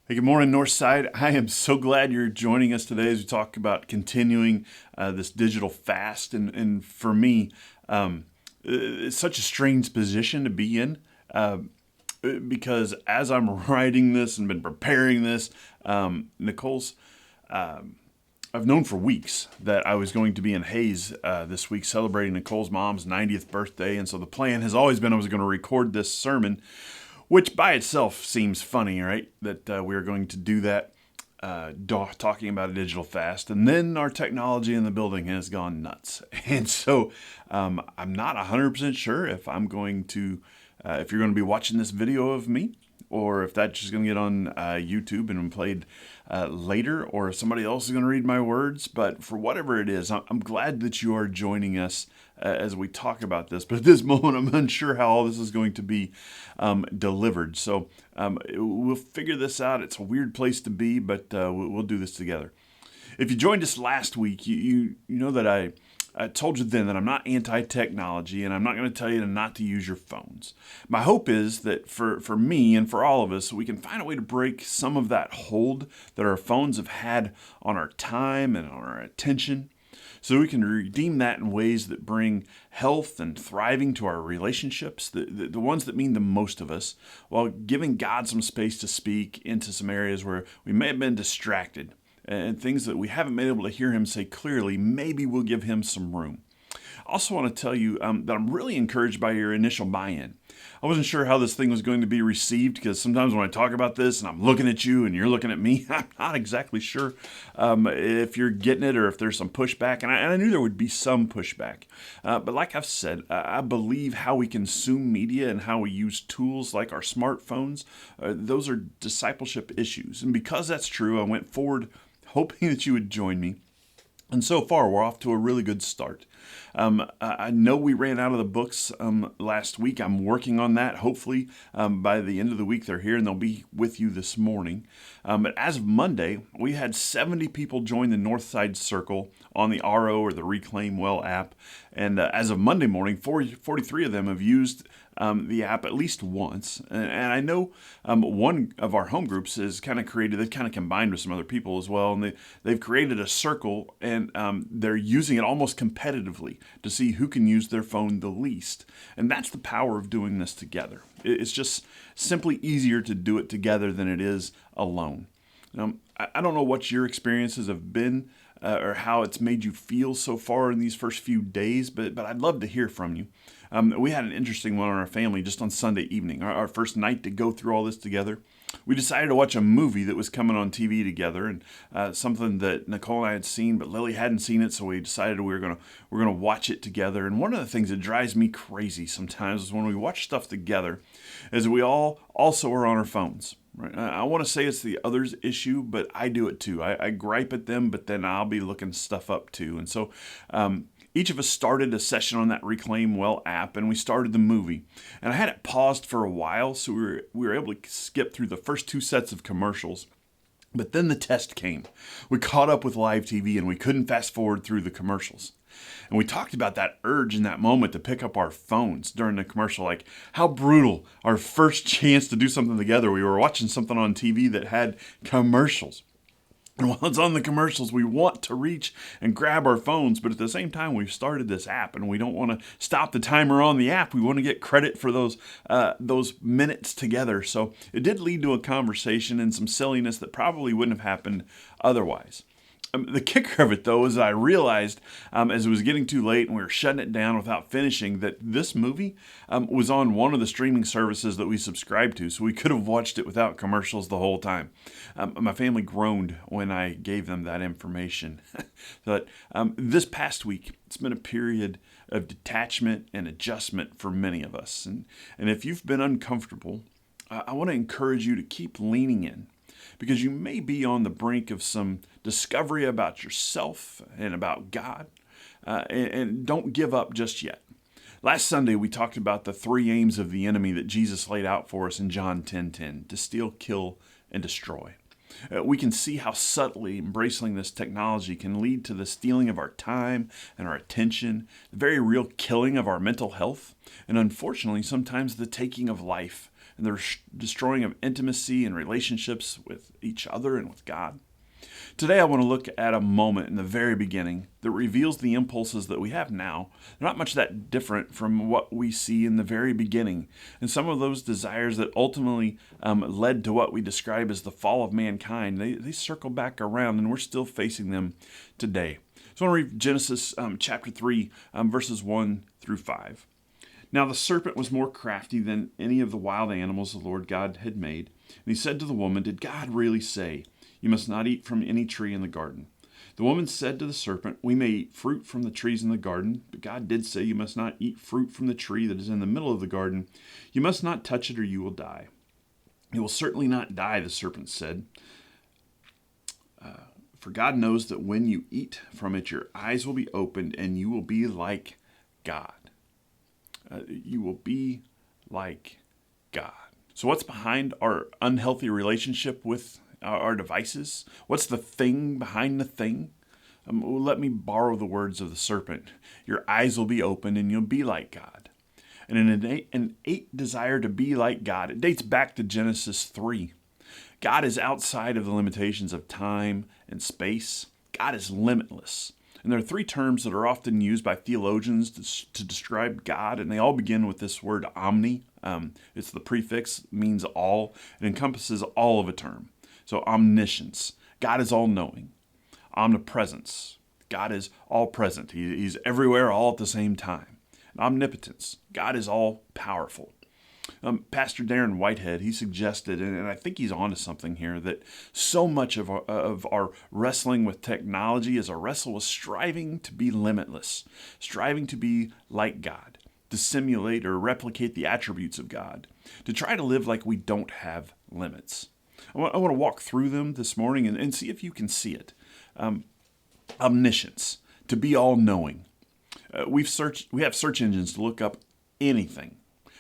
Hey, good morning, Northside. I am so glad you're joining us today as we talk about continuing this digital fast. And for me, it's such a strange position to be in because as I'm writing this and been preparing this, Nicole's, I've known for weeks that I was going to be in Hayes this week celebrating Nicole's mom's 90th birthday. And so the plan has always been I was going to record this sermon, which by itself seems funny, right? That we are going to do that, talking about a digital fast. And then our technology in the building has gone nuts. And so I'm not 100% sure if I'm going to, if you're going to be watching this video of me, or if that's just going to get on YouTube and played later, or if somebody else is going to read my words. But for whatever it is, I'm glad that you are joining us as we talk about this. But at this moment, I'm unsure how all this is going to be delivered. So we'll figure this out. It's a weird place to be, but we'll do this together. If you joined us last week, you know that I told you then that I'm not anti-technology, and I'm not going to tell you not to use your phones. My hope is that for me and for all of us, we can find a way to break some of that hold that our phones have had on our time and on our attention, so we can redeem that in ways that bring health and thriving to our relationships, the ones that mean the most of us, while giving God some space to speak into some areas where we may have been distracted. And things that we haven't been able to hear him say clearly, maybe we'll give him some room. I also want to tell you that I'm really encouraged by your initial buy-in. I wasn't sure how this thing was going to be received because sometimes when I talk about this and I'm looking at you and you're looking at me, I'm not exactly sure if you're getting it or if there's some pushback. And I knew there would be some pushback. But like I've said, I believe how we consume media and how we use tools like our smartphones, those are discipleship issues. And because that's true, I went forward hoping that you would join me. And so far, we're off to a really good start. I know we ran out of the books last week. I'm working on that. Hopefully, by the end of the week, they're here and they'll be with you this morning. But as of Monday, we had 70 people join the Northside Circle on the RO or the Reclaim Well app. And as of Monday morning, 43 of them have used the app at least once. And I know one of our home groups has kind of created, they've kind of combined with some other people as well, and they've created a circle, and they're using it almost competitively to see who can use their phone the least. And that's the power of doing this together. It's just simply easier to do it together than it is alone. I don't know what your experiences have been or how it's made you feel so far in these first few days, but I'd love to hear from you. We had an interesting one in our family just on Sunday evening, our first night to go through all this together. We decided to watch a movie that was coming on TV together, and something that Nicole and I had seen, but Lily hadn't seen it, so we decided we were gonna watch it together. And one of the things that drives me crazy sometimes is when we watch stuff together, is we all also are on our phones. Right? I want to say it's the other's issue, but I do it too. I gripe at them, but then I'll be looking stuff up too. And so each of us started a session on that Reclaim Well app, and we started the movie. And I had it paused for a while, so we were able to skip through the first two sets of commercials. But then the test came. We caught up with live TV, and we couldn't fast forward through the commercials. And we talked about that urge in that moment to pick up our phones during the commercial, like how brutal. Our first chance to do something together, we were watching something on TV that had commercials. And while it's on the commercials, we want to reach and grab our phones, but at the same time, we've started this app, and we don't want to stop the timer on the app. We want to get credit for those minutes together. So it did lead to a conversation and some silliness that probably wouldn't have happened otherwise. The kicker of it, though, is I realized as it was getting too late and we were shutting it down without finishing that this movie was on one of the streaming services that we subscribed to, so we could have watched it without commercials the whole time. My family groaned when I gave them that information. But this past week, it's been a period of detachment and adjustment for many of us. And if you've been uncomfortable, I want to encourage you to keep leaning in, because you may be on the brink of some discovery about yourself and about God, and don't give up just yet. Last Sunday, we talked about the three aims of the enemy that Jesus laid out for us in John 10:10, to steal, kill, and destroy. We can see how subtly embracing this technology can lead to the stealing of our time and our attention, the very real killing of our mental health, and unfortunately, sometimes the taking of life and the destroying of intimacy and relationships with each other and with God. Today I want to look at a moment in the very beginning that reveals the impulses that we have now. They're not much that different from what we see in the very beginning. And some of those desires that ultimately led to what we describe as the fall of mankind, they circle back around, and we're still facing them today. So I want to read Genesis chapter 3, verses 1 through 5. Now the serpent was more crafty than any of the wild animals the Lord God had made. And he said to the woman, "Did God really say, 'You must not eat from any tree in the garden'?" The woman said to the serpent, "We may eat fruit from the trees in the garden, but God did say, 'You must not eat fruit from the tree that is in the middle of the garden. You must not touch it or you will die.'" "You will certainly not die," the serpent said. "For God knows that when you eat from it, your eyes will be opened and you will be like God." You will be like God. So what's behind our unhealthy relationship with our devices? What's the thing behind the thing? Let me borrow the words of the serpent. Your eyes will be opened and you'll be like God. And an innate desire to be like God, it dates back to Genesis 3. God is outside of the limitations of time and space. God is limitless. And there are three terms that are often used by theologians to describe God, and they all begin with this word omni. It's the prefix, means all. It encompasses all of a term. So omniscience, God is all-knowing. Omnipresence, God is all-present. He's everywhere all at the same time. And omnipotence, God is all-powerful. Pastor Darren Whitehead, he suggested, and I think he's onto something here, that so much of our wrestling with technology is a wrestle with striving to be limitless, striving to be like God, to simulate or replicate the attributes of God, to try to live like we don't have limits. I want to walk through them this morning and see if you can see it. Omniscience, to be all-knowing. We have search engines to look up anything.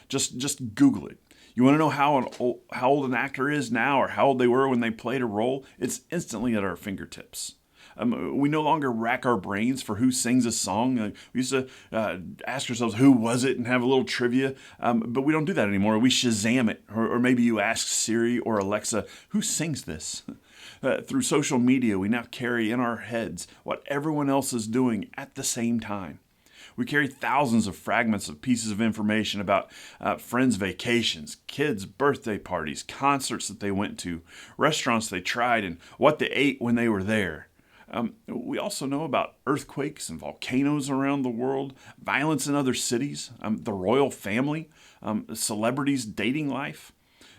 Just Google it. You want to know how old an actor is now or how old they were when they played a role? It's instantly at our fingertips. We no longer rack our brains for who sings a song. We used to ask ourselves, who was it, and have a little trivia. But we don't do that anymore. We Shazam it. Or maybe you ask Siri or Alexa, who sings this? Through social media, we now carry in our heads what everyone else is doing at the same time. We carry thousands of fragments of pieces of information about friends' vacations, kids' birthday parties, concerts that they went to, restaurants they tried, and what they ate when they were there. We also know about earthquakes and volcanoes around the world, violence in other cities, the royal family, celebrities' dating life.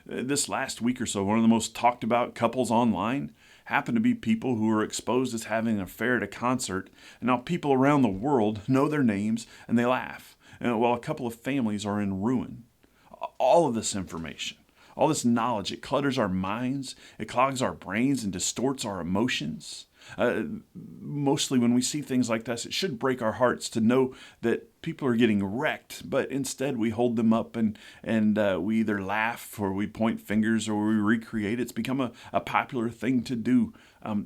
This last week or so, one of the most talked about couples online happened to be people who were exposed as having an affair at a concert, and now people around the world know their names and they laugh, while a couple of families are in ruin. All of this information, all this knowledge, it clutters our minds, it clogs our brains and distorts our emotions. Mostly when we see things like this, it should break our hearts to know that people are getting wrecked, but instead we hold them up and we either laugh or we point fingers or we recreate. It's become a popular thing to do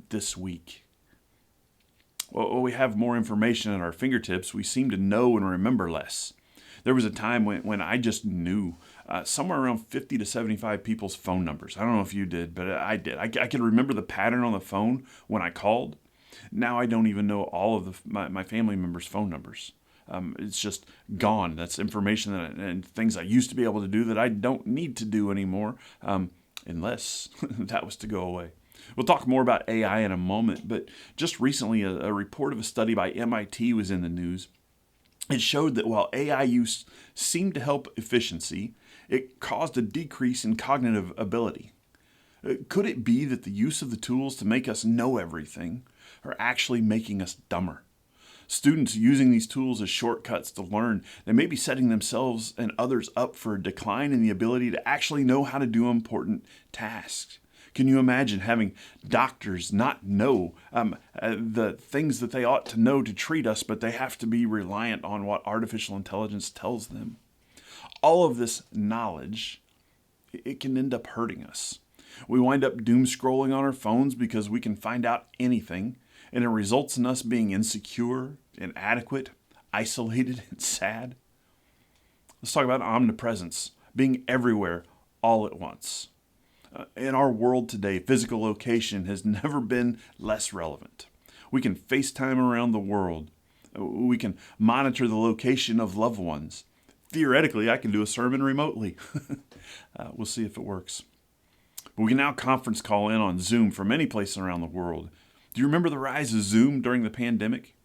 this week. Well, we have more information at our fingertips. We seem to know and remember less. There was a time when I just knew somewhere around 50 to 75 people's phone numbers. I don't know if you did, but I did. I could remember the pattern on the phone when I called. Now I don't even know all of my family members' phone numbers. It's just gone. That's information and things I used to be able to do that I don't need to do anymore, unless that was to go away. We'll talk more about AI in a moment, but just recently a report of a study by MIT was in the news. It showed that while AI use seemed to help efficiency, it caused a decrease in cognitive ability. Could it be that the use of the tools to make us know everything are actually making us dumber? Students using these tools as shortcuts to learn, they may be setting themselves and others up for a decline in the ability to actually know how to do important tasks. Can you imagine having doctors not know the things that they ought to know to treat us, but they have to be reliant on what artificial intelligence tells them? All of this knowledge, it can end up hurting us. We wind up doom scrolling on our phones because we can find out anything, and it results in us being insecure, inadequate, isolated, and sad. Let's talk about omnipresence, being everywhere all at once. In our world today, physical location has never been less relevant. We can FaceTime around the world. We can monitor the location of loved ones. Theoretically, I can do a sermon remotely. We'll see if it works. But we can now conference call in on Zoom from any place around the world. Do you remember the rise of Zoom during the pandemic?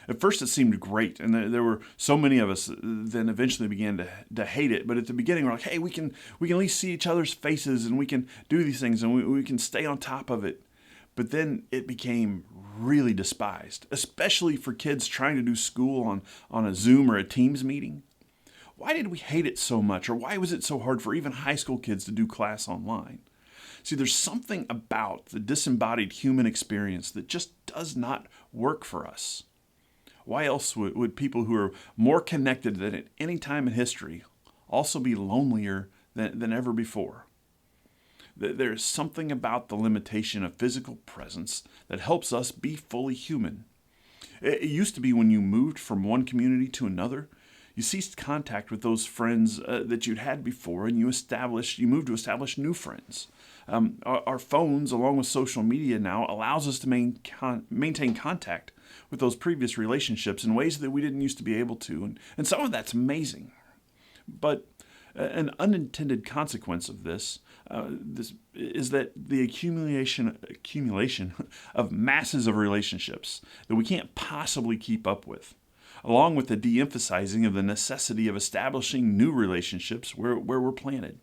At first it seemed great, and there were so many of us then eventually began to hate it. But at the beginning we're like, hey, we can at least see each other's faces, and we can do these things, and we can stay on top of it. But then it became really despised, especially for kids trying to do school on a Zoom or a Teams meeting. Why did we hate it so much, or why was it so hard for even high school kids to do class online? See, there's something about the disembodied human experience that just does not work for us. Why else would people who are more connected than at any time in history also be lonelier than ever before? There's something about the limitation of physical presence that helps us be fully human. It used to be when you moved from one community to another, you ceased contact with those friends that you'd had before, and you moved to establish new friends. Our phones, along with social media now, allows us to maintain contact with those previous relationships in ways that we didn't used to be able to. And some of that's amazing. But an unintended consequence of this is that the accumulation of masses of relationships that we can't possibly keep up with, along with the de-emphasizing of the necessity of establishing new relationships where we're planted.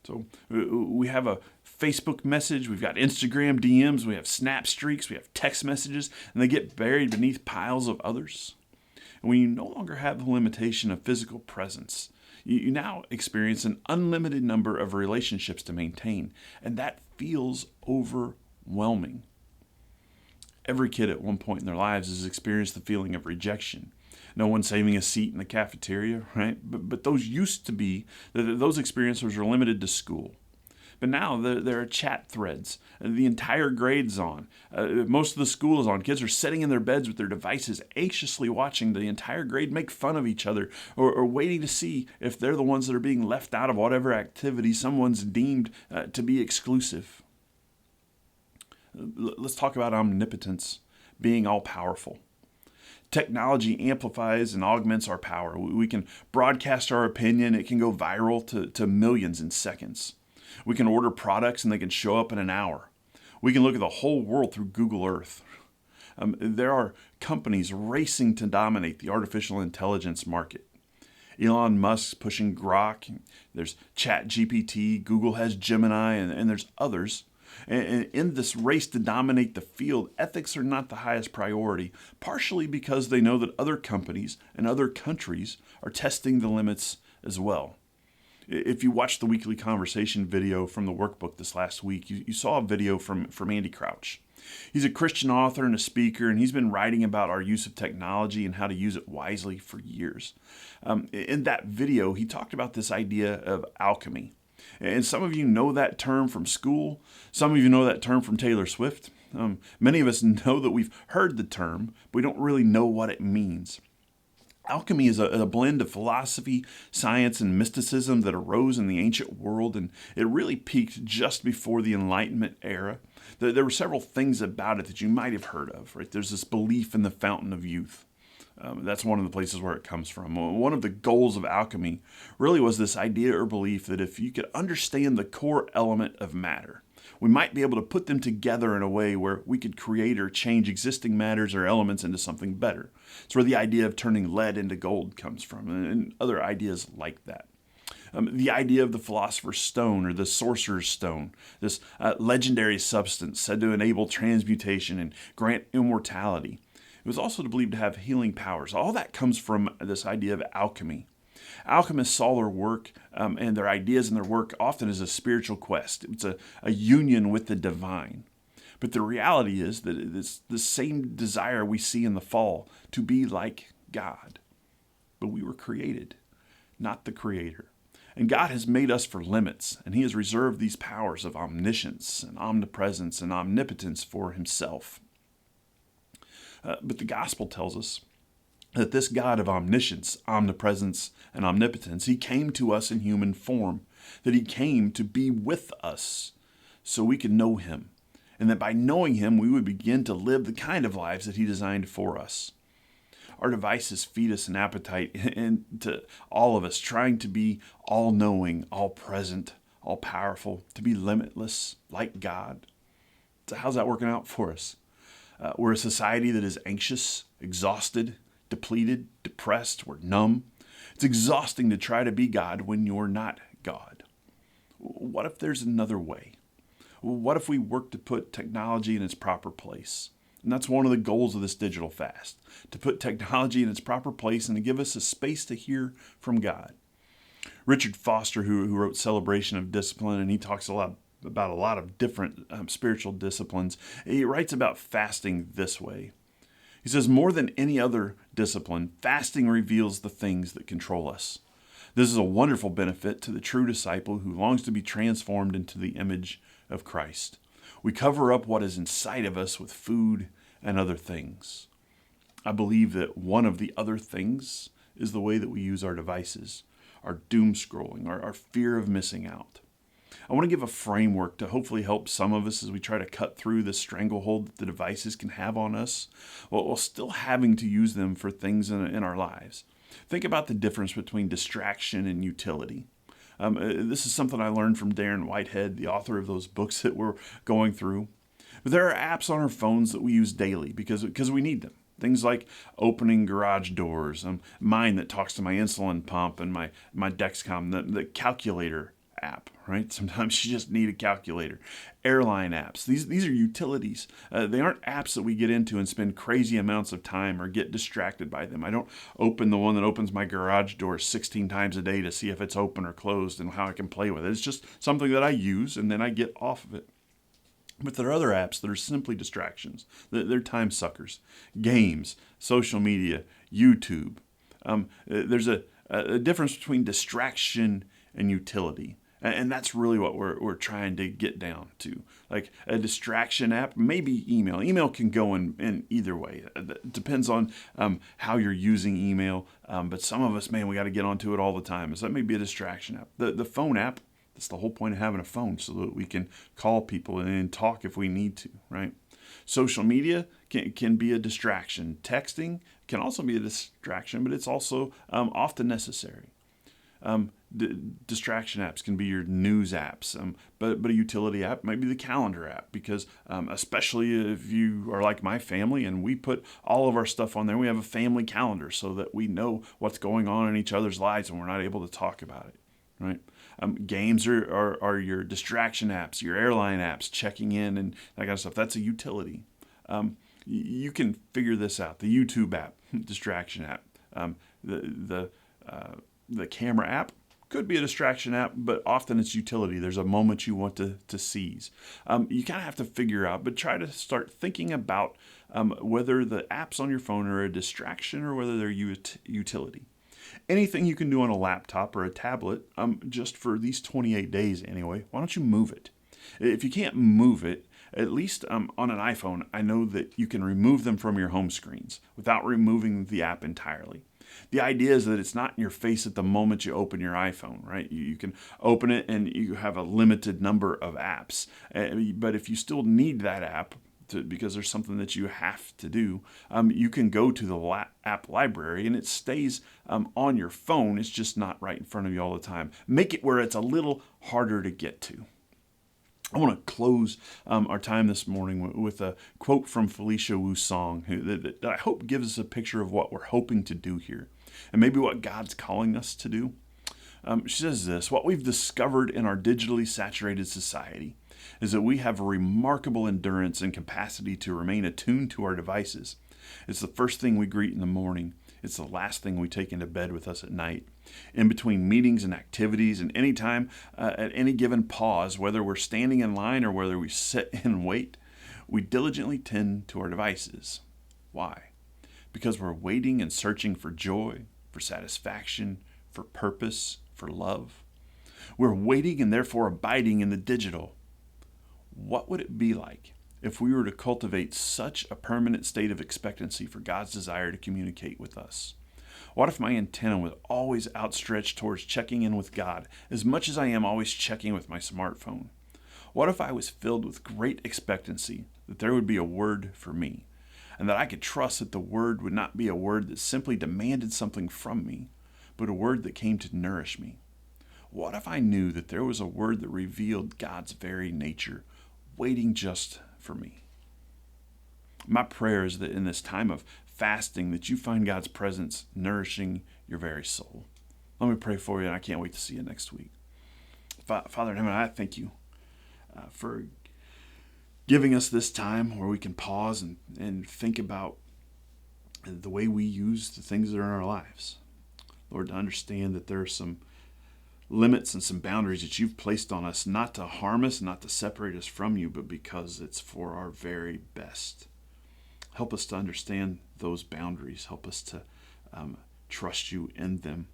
So we have a Facebook message, we've got Instagram DMs, we have Snap streaks, we have text messages, and they get buried beneath piles of others. And when you no longer have the limitation of physical presence, you now experience an unlimited number of relationships to maintain, and that feels overwhelming. Every kid at one point in their lives has experienced the feeling of rejection. No one saving a seat in the cafeteria, right? But those used to be, those experiences were limited to school. But now there are chat threads. The entire grade's on. Most of the school is on. Kids are sitting in their beds with their devices, anxiously watching the entire grade make fun of each other, or waiting to see if they're the ones that are being left out of whatever activity someone's deemed to be exclusive. Let's talk about omnipotence, being all-powerful. Technology amplifies and augments our power. We can broadcast our opinion. It can go viral to millions in seconds. We can order products and they can show up in an hour. We can look at the whole world through Google Earth. There are companies racing to dominate the artificial intelligence market. Elon Musk's pushing Grok. There's ChatGPT. Google has Gemini, and there's others. And in this race to dominate the field, ethics are not the highest priority, partially because they know that other companies and other countries are testing the limits as well. If you watched the weekly conversation video from the workbook this last week, you saw a video from Andy Crouch. He's a Christian author and a speaker, and he's been writing about our use of technology and how to use it wisely for years. In that video, he talked about this idea of alchemy. And some of you know that term from school. Some of you know that term from Taylor Swift. Many of us know that we've heard the term, but we don't really know what it means. Alchemy is a blend of philosophy, science, and mysticism that arose in the ancient world, and it really peaked just before the Enlightenment era. There were several things about it that you might have heard of, right? There's this belief in the fountain of youth. That's one of the places where it comes from. One of the goals of alchemy really was this idea or belief that if you could understand the core element of matter, we might be able to put them together in a way where we could create or change existing matters or elements into something better. It's where the idea of turning lead into gold comes from, and other ideas like that. The idea of the philosopher's stone or the sorcerer's stone, this legendary substance said to enable transmutation and grant immortality. It was also believed to have healing powers. All that comes from this idea of alchemy. Alchemists saw their work and their ideas and their work often as a spiritual quest. It's a union with the divine. But the reality is that it's the same desire we see in the fall to be like God. But we were created, not the Creator. And God has made us for limits, and He has reserved these powers of omniscience and omnipresence and omnipotence for Himself. But the gospel tells us that this God of omniscience, omnipresence, and omnipotence, He came to us in human form. that he came to be with us so we could know him, and that by knowing him, we would begin to live the kind of lives that he designed for us. Our devices feed us an appetite into all of us, trying to be all-knowing, all-present, all-powerful, to be limitless, like God. So how's that working out for us? We're a society that is anxious, exhausted, depleted, depressed. We're numb. It's exhausting to try to be God when you're not God. What if there's another way? What if we work to put technology in its proper place? And that's one of the goals of this digital fast, to put technology in its proper place and to give us a space to hear from God. Richard Foster, who wrote Celebration of Discipline, and he talks about a lot of different spiritual disciplines, he writes about fasting this way. He says, more than any other discipline, fasting reveals the things that control us. This is a wonderful benefit to the true disciple who longs to be transformed into the image of Christ. We cover up what is inside of us with food and other things. I believe that one of the other things is the way that we use our devices, our doom scrolling, our fear of missing out. I want to give a framework to hopefully help some of us as we try to cut through the stranglehold that the devices can have on us, while still having to use them for things in our lives. Think about the difference between distraction and utility. This is something I learned from Darren Whitehead, the author of those books that we're going through. But there are apps on our phones that we use daily because we need them. Things like opening garage doors, mine that talks to my insulin pump, and my Dexcom, the calculator app, right? Sometimes you just need a calculator. Airline apps. These are utilities. They aren't apps that we get into and spend crazy amounts of time or get distracted by them. I don't open the one that opens my garage door 16 times a day to see if it's open or closed and how I can play with it. It's just something that I use and then I get off of it. But there are other apps that are simply distractions. They're time suckers. Games, social media, YouTube. There's a difference between distraction and utility. And that's really what we're trying to get down to. Like a distraction app, maybe email. Email can go in either way. It depends on how you're using email. But some of us, man, we got to get onto it all the time. So that may be a distraction app. The phone app, that's the whole point of having a phone, so that we can call people and talk if we need to, right? Social media can be a distraction. Texting can also be a distraction, but it's also often necessary. Distraction apps can be your news apps, but a utility app might be the calendar app, because especially if you are like my family and we put all of our stuff on there, we have a family calendar so that we know what's going on in each other's lives and we're not able to talk about it, right? Games are your distraction apps, your airline apps, checking in and that kind of stuff. That's a utility. You can figure this out. The YouTube app, distraction app. The camera app could be a distraction app, but often it's utility. There's a moment you want to seize. You kind of have to figure out, but try to start thinking about whether the apps on your phone are a distraction or whether they're utility. Anything you can do on a laptop or a tablet, just for these 28 days anyway, why don't you move it? If you can't move it, at least on an iPhone, I know that you can remove them from your home screens without removing the app entirely. The idea is that it's not in your face at the moment you open your iPhone, right? You can open it and you have a limited number of apps. But if you still need that app, because there's something that you have to do, you can go to the app library and it stays on your phone. It's just not right in front of you all the time. Make it where it's a little harder to get to. I want to close our time this morning with a quote from Felicia Wu's song that I hope gives us a picture of what we're hoping to do here and maybe what God's calling us to do. She says this: what we've discovered in our digitally saturated society is that we have a remarkable endurance and capacity to remain attuned to our devices. It's the first thing we greet in the morning. It's the last thing we take into bed with us at night. In between meetings and activities and any time, at any given pause, whether we're standing in line or whether we sit and wait, we diligently tend to our devices. Why? Because we're waiting and searching for joy, for satisfaction, for purpose, for love. We're waiting and therefore abiding in the digital. What would it be like if we were to cultivate such a permanent state of expectancy for God's desire to communicate with us? What if my antenna was always outstretched towards checking in with God as much as I am always checking with my smartphone? What if I was filled with great expectancy that there would be a word for me, and that I could trust that the word would not be a word that simply demanded something from me, but a word that came to nourish me? What if I knew that there was a word that revealed God's very nature, waiting just for me? My prayer is that in this time of fasting that you find God's presence nourishing your very soul. Let me pray for you, and I can't wait to see you next week. Father in heaven, I thank you for giving us this time where we can pause and think about the way we use the things that are in our lives. Lord, to understand that there are some limits and some boundaries that you've placed on us, not to harm us, not to separate us from you, but because it's for our very best. Help us to understand those boundaries. Help us to trust you in them.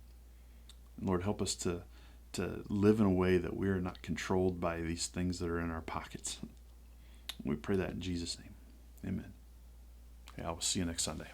Lord, help us to live in a way that we are not controlled by these things that are in our pockets. We pray that in Jesus' name. Amen. Okay, I will see you next Sunday.